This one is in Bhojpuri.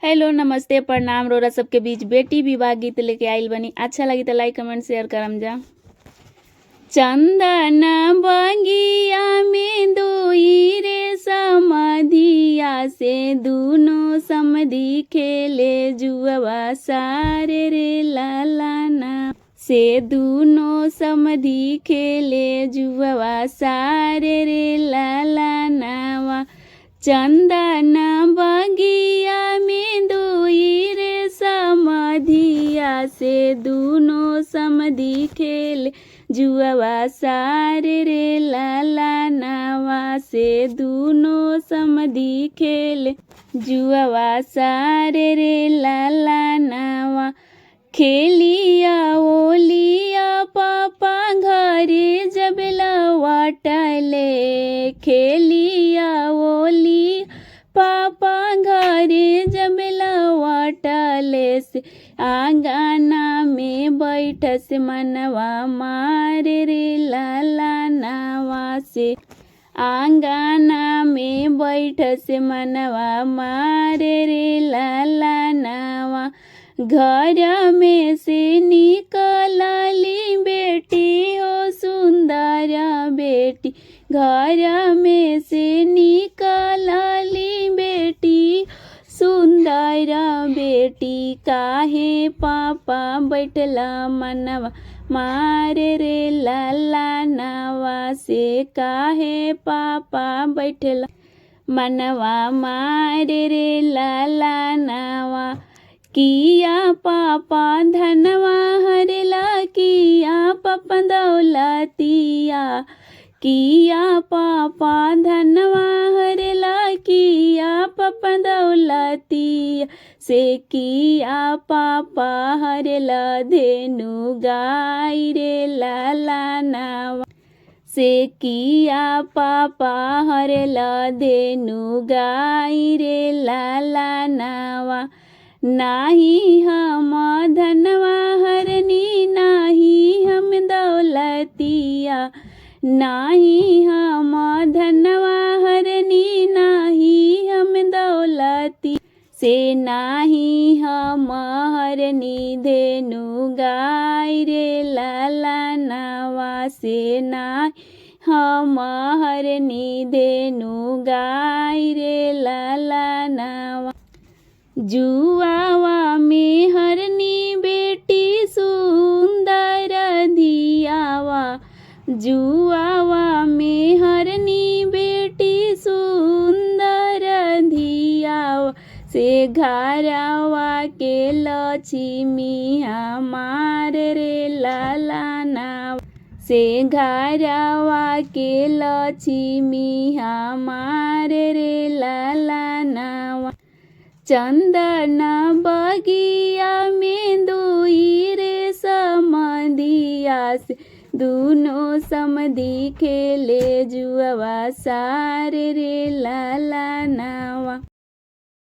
हेलो नमस्ते प्रणाम रोरा सबके बीच बेटी विवाह गीत लेके आइल बनी। अच्छा लगी तो लाइक कमेंट शेयर करम जा। चंदन बगिया में दोई रे समधिया से दूनो समधि खेले जुआ सारे रे लालाना से दूनो समधि खेले जुआ सारे रे लालानावा। चंदन बगिया में दोई रे समधिया से दूनो समधि खेले जुआ सारे रे लालानावा से दूनो समधि खेले जुआ सारे रे लालानावा। खेलिया ओलिया पापा घरे जब लौटले खेलिया ओली पापा घरे जब लौटले से आंगना में बैठ से मनवा मारे रे लालानावा से आंगना में बैठ से मनवा मारे रे लालानावा। घर में से निकलली बेटी हो सुंदर बेटी घर में से निकलली बेटी सुंदर बेटी काहे पापा बैठला मनवा मारे रे लालानावा से काहे पापा बैठला मनवा मारे रे लालानावा। किया पापा धनवा हरला किया पापा दौलतिया किया पापा धनवा हरला किया पापा दौलतिया से किया पापा हरला धेनु गाय रे लालानावा से किया पापा हरला धेनु गाय रे लालानावा। नाही हम धनवा हरनी नाही हम दौलतिया नाही हम धनवा हरनी नाही हम दौलती से नाही हम हरनी धेनु गाय रे लालानावा से नाही हम हरनी धेनु गाय रे लालानावा। जुआवा में हरनी बेटी सुंदर धियावा जुआवा में हरनी बेटी सुंदर धियावा से घरवा के लक्ष्मी हमारे रे लालानावा से घरवा के लक्ष्मी हमारे रे लालानावा। चंदन बगिया में दोई रे समधिया से दूनो समधि खेले जुआ सारे रे लालानावा।